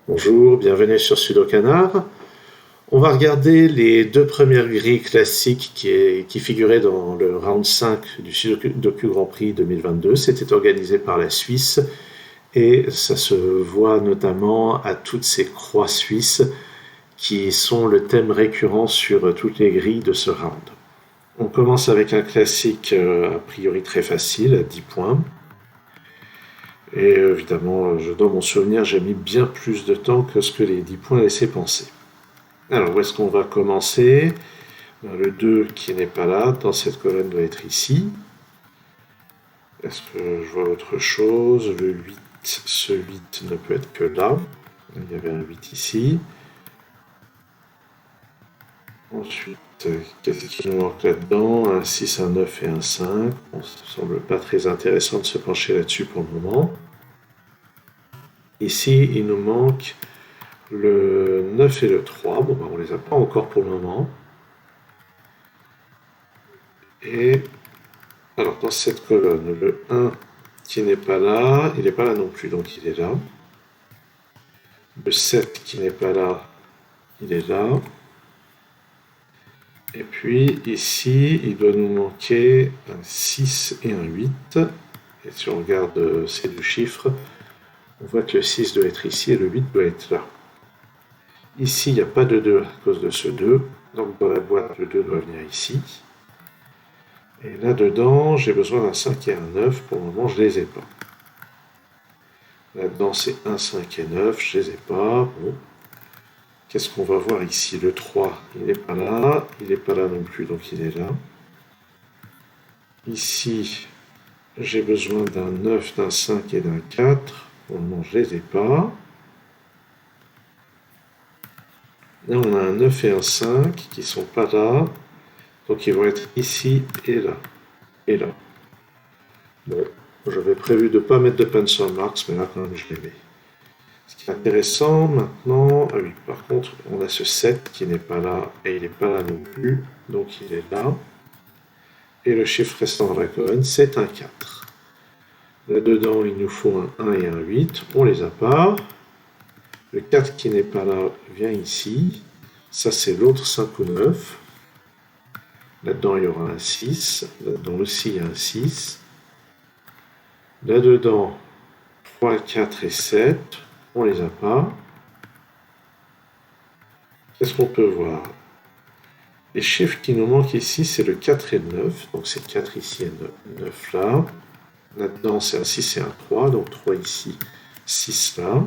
Bonjour, bienvenue sur Sudokanar. On va regarder les deux premières grilles classiques qui figuraient dans le round 5 du Sudoku Grand Prix 2022. C'était organisé par la Suisse et ça se voit notamment à toutes ces croix suisses qui sont le thème récurrent sur toutes les grilles de ce round. On commence avec un classique a priori très facile, à 10 points. Et évidemment, dans mon souvenir, j'ai mis bien plus de temps que ce que les 10 points laissaient penser. Alors, où est-ce qu'on va commencer? Le 2 qui n'est pas là, dans cette colonne, doit être ici. Est-ce que je vois autre chose? Le 8, ce 8 ne peut être que là. Il y avait un 8 ici. Ensuite, qu'est-ce qui nous manque là-dedans? Un 6, un 9 et un 5. Bon, ça ne semble pas très intéressant de se pencher là-dessus pour le moment. Ici, il nous manque le 9 et le 3. Bon, on ne les a pas encore pour le moment. Et alors, dans cette colonne, le 1 qui n'est pas là, il n'est pas là non plus, donc il est là. Le 7 qui n'est pas là, il est là. Et puis ici, il doit nous manquer un 6 et un 8. Et si on regarde ces deux chiffres, on voit que le 6 doit être ici et le 8 doit être là. Ici, il n'y a pas de 2 à cause de ce 2. Donc dans la boîte, le 2 doit venir ici. Et là-dedans, j'ai besoin d'un 5 et un 9. Pour le moment, je ne les ai pas. Là-dedans, c'est 1, 5 et 9. Je ne les ai pas. Bon. Qu'est-ce qu'on va voir ici? Le 3, il n'est pas là. Il n'est pas là non plus, donc il est là. Ici, j'ai besoin d'un 9, d'un 5 et d'un 4. Pour le moment, je ne les ai pas. Là, on a un 9 et un 5 qui ne sont pas là. Donc, ils vont être ici et là. Et là. Bon, j'avais prévu de ne pas mettre de pencil marks, mais là, quand même, je les mets. Ce qui est intéressant maintenant, ah oui, par contre, on a ce 7 qui n'est pas là et il n'est pas là non plus, donc il est là. Et le chiffre restant dans la colonne, c'est un 4. Là-dedans, il nous faut un 1 et un 8, on les a pas. Le 4 qui n'est pas là vient ici. Ça, c'est l'autre 5 ou 9. Là-dedans, il y aura un 6. Là-dedans aussi, il y a un 6. Là-dedans, 3, 4 et 7. On les a pas. Qu'est-ce qu'on peut voir? Les chiffres qui nous manquent ici, c'est le 4 et le 9. Donc c'est 4 ici et 9 là. Là-dedans, c'est un 6 et un 3. Donc 3 ici, 6 là.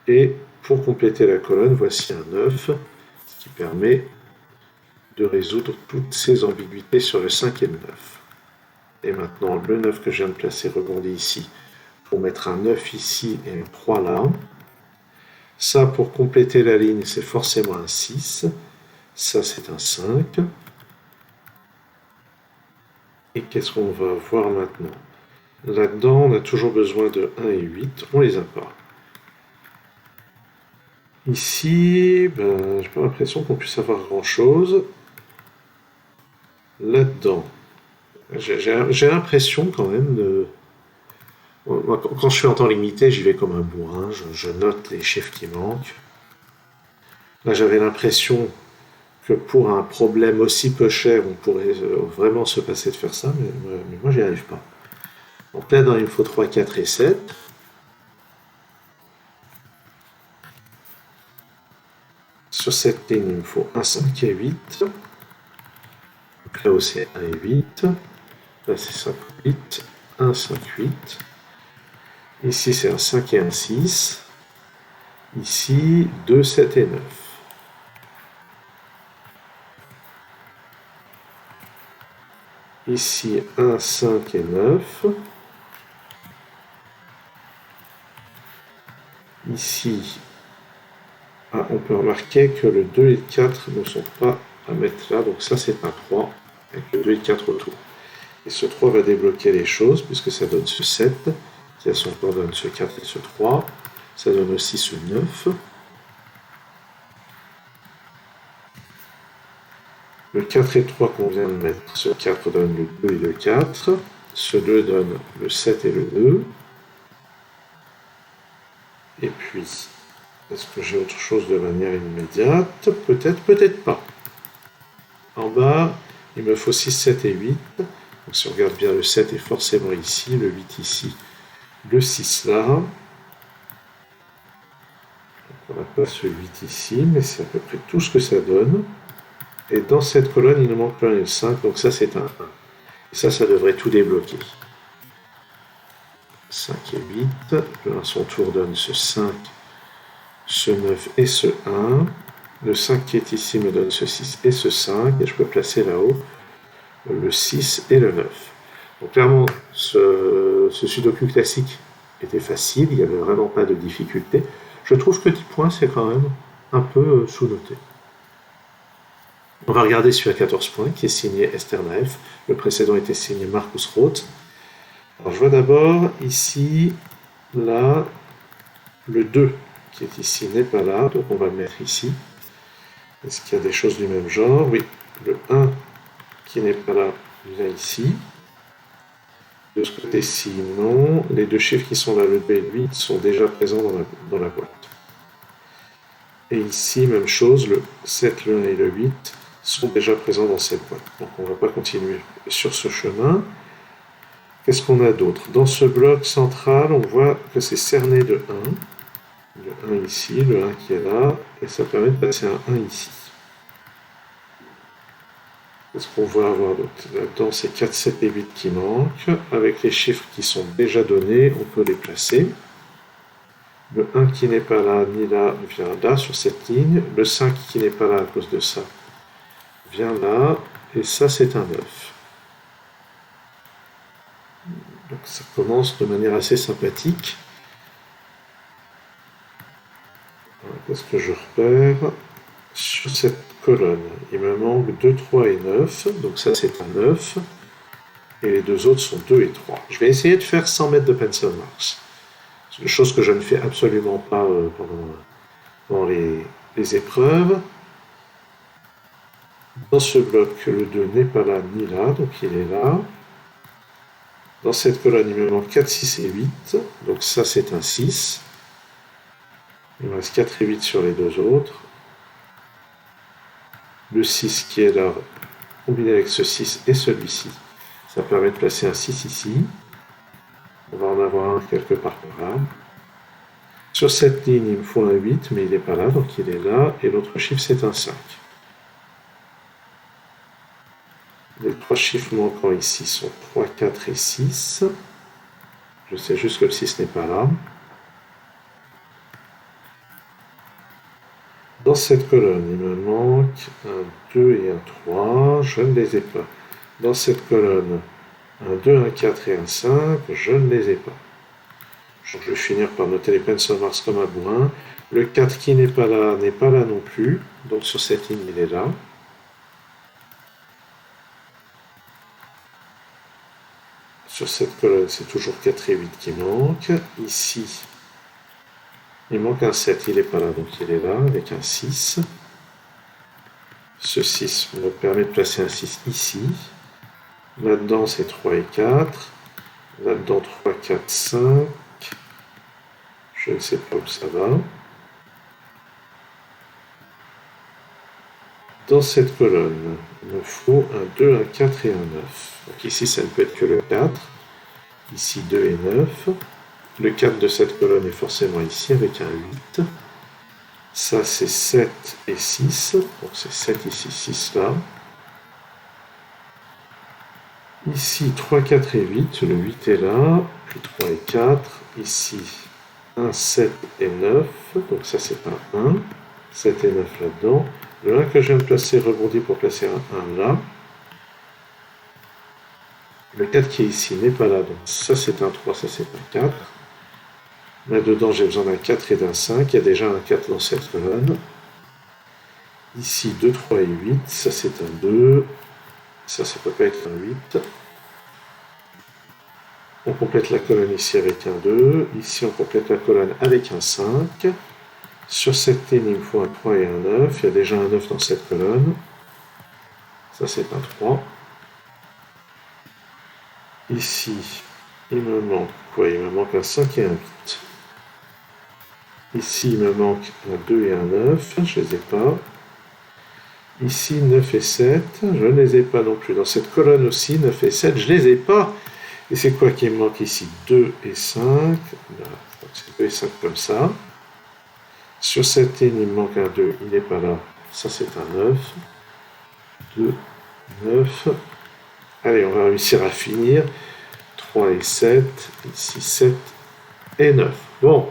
Et pour compléter la colonne, voici un 9, ce qui permet de résoudre toutes ces ambiguïtés sur le 5 et le 9. Et maintenant, le 9 que je viens de placer rebondit ici pour mettre un 9 ici et un 3 là. Ça, pour compléter la ligne, c'est forcément un 6. Ça, c'est un 5. Et qu'est-ce qu'on va voir maintenant? Là-dedans, on a toujours besoin de 1 et 8. On les a pas. Ici, j'ai pas l'impression qu'on puisse avoir grand-chose. Là-dedans, j'ai l'impression quand même de... Moi, quand je suis en temps limité, j'y vais comme un bourrin, je note les chiffres qui manquent. Là, j'avais l'impression que pour un problème aussi peu cher, on pourrait vraiment se passer de faire ça, mais moi, j'y arrive pas. Donc là, il me faut 3, 4 et 7. Sur cette ligne, il me faut 1, 5 et 8. Donc là aussi, 1 et 8. Là, c'est 5, 8. 1, 5, 8. Ici, c'est un 5 et un 6. Ici, 2, 7 et 9. Ici, 1, 5 et 9. Ici, on peut remarquer que le 2 et le 4 ne sont pas à mettre là. Donc ça, c'est un 3 avec le 2 et le 4 autour. Et ce 3 va débloquer les choses puisque ça donne ce 7 qui à son tour donne ce 4 et ce 3. Ça donne aussi ce 9. Le 4 et le 3 qu'on vient de mettre, ce 4 donne le 2 et le 4. Ce 2 donne le 7 et le 2. Et puis, est-ce que j'ai autre chose de manière immédiate? Peut-être, peut-être pas. En bas, il me faut 6, 7 et 8. Donc si on regarde bien, le 7 est forcément ici, le 8 ici, le 6 là. Donc on n'a pas ce 8 ici, mais c'est à peu près tout ce que ça donne. Et dans cette colonne, il nous manque le 1 et le 5, donc ça c'est un 1. Et ça devrait tout débloquer. 5 et 8. Le 1 à son tour donne ce 5, ce 9 et ce 1. Le 5 qui est ici me donne ce 6 et ce 5. Et je peux placer là-haut le 6 et le 9. Donc clairement, ce sudoku classique était facile, il n'y avait vraiment pas de difficulté. Je trouve que 10 points, c'est quand même un peu sous-noté. On va regarder celui à 14 points, qui est signé Esther Naef. Le précédent était signé Marcus Roth. Alors je vois d'abord ici, là, le 2 qui est ici n'est pas là, donc on va le mettre ici. Est-ce qu'il y a des choses du même genre? Oui, le 1 qui n'est pas là, vient ici. De ce côté-ci, non. Les deux chiffres qui sont là, le B et le 8, sont déjà présents dans la boîte. Et ici, même chose, le 7, le 1 et le 8 sont déjà présents dans cette boîte. Donc on ne va pas continuer sur ce chemin. Qu'est-ce qu'on a d'autre? Dans ce bloc central, on voit que c'est cerné de 1. Le 1 ici, le 1 qui est là, et ça permet de passer un 1 ici. Qu'est-ce qu'on va avoir d'autre? Là-dedans, c'est 4, 7 et 8 qui manquent. Avec les chiffres qui sont déjà donnés, on peut les placer. Le 1 qui n'est pas là ni là vient là sur cette ligne. Le 5 qui n'est pas là à cause de ça vient là. Et ça, c'est un 9. Donc ça commence de manière assez sympathique. Qu'est-ce que je repère? Sur cette colonne, il me manque 2, 3 et 9. Donc ça, c'est un 9. Et les deux autres sont 2 et 3. Je vais essayer de faire 100 mètres de pencil marks. C'est une chose que je ne fais absolument pas pendant les épreuves. Dans ce bloc, le 2 n'est pas là ni là, donc il est là. Dans cette colonne, il me manque 4, 6 et 8. Donc ça, c'est un 6. Il me reste 4 et 8 sur les deux autres. Le 6 qui est là, combiné avec ce 6 et celui-ci, ça permet de placer un 6 ici. On va en avoir un quelque part par là. Sur cette ligne, il me faut un 8, mais il n'est pas là, donc il est là. Et l'autre chiffre, c'est un 5. Les trois chiffres manquants ici sont 3, 4 et 6. Je sais juste que le 6 n'est pas là. Dans cette colonne, il me manque un 2 et un 3. Je ne les ai pas. Dans cette colonne, un 2, un 4 et un 5. Je ne les ai pas. Je vais finir par noter les pencil marks comme un bourrin. Le 4 qui n'est pas là non plus. Donc sur cette ligne, il est là. Sur cette colonne, c'est toujours 4 et 8 qui manquent. Ici, il manque un 7, il n'est pas là, donc il est là, avec un 6. Ce 6 me permet de placer un 6 ici. Là-dedans, c'est 3 et 4. Là-dedans, 3, 4, 5. Je ne sais pas où ça va. Dans cette colonne, il me faut un 2, un 4 et un 9. Donc ici, ça ne peut être que le 4. Ici, 2 et 9. Le 4 de cette colonne est forcément ici avec un 8. Ça, c'est 7 et 6. Donc c'est 7 ici, 6 là. Ici, 3, 4 et 8. Le 8 est là. Puis 3 et 4. Ici, 1, 7 et 9. Donc ça, c'est un 1. 7 et 9 là-dedans. Le 1 que je viens de placer rebondit pour placer un 1 là. Le 4 qui est ici n'est pas là. Donc ça, c'est un 3. Ça, c'est un 4. Là-dedans, j'ai besoin d'un 4 et d'un 5. Il y a déjà un 4 dans cette colonne. Ici, 2, 3 et 8. Ça, c'est un 2. Ça peut pas être un 8. On complète la colonne ici avec un 2. Ici, on complète la colonne avec un 5. Sur cette ligne, il me faut un 3 et un 9. Il y a déjà un 9 dans cette colonne. Ça, c'est un 3. Ici, il me manque quoi? Il me manque un 5 et un 8. Ici, il me manque un 2 et un 9, je ne les ai pas. Ici, 9 et 7, je ne les ai pas non plus. Dans cette colonne aussi, 9 et 7, je ne les ai pas. Et c'est quoi qui me manque ici? 2 et 5. Donc c'est 2 et 5 comme ça. Sur cette ligne, il me manque un 2, il n'est pas là. Ça, c'est un 9. 2, 9. Allez, on va réussir à finir. 3 et 7. Ici, 7 et 9. Bon.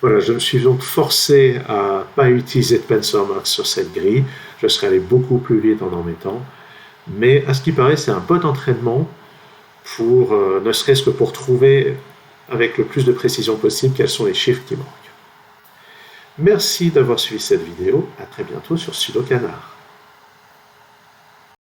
Voilà, je me suis donc forcé à ne pas utiliser de pencil mark sur cette grille. Je serais allé beaucoup plus vite en mettant. Mais à ce qui paraît, c'est un bon entraînement pour, ne serait-ce que pour trouver avec le plus de précision possible quels sont les chiffres qui manquent. Merci d'avoir suivi cette vidéo. À très bientôt sur Sudocanard.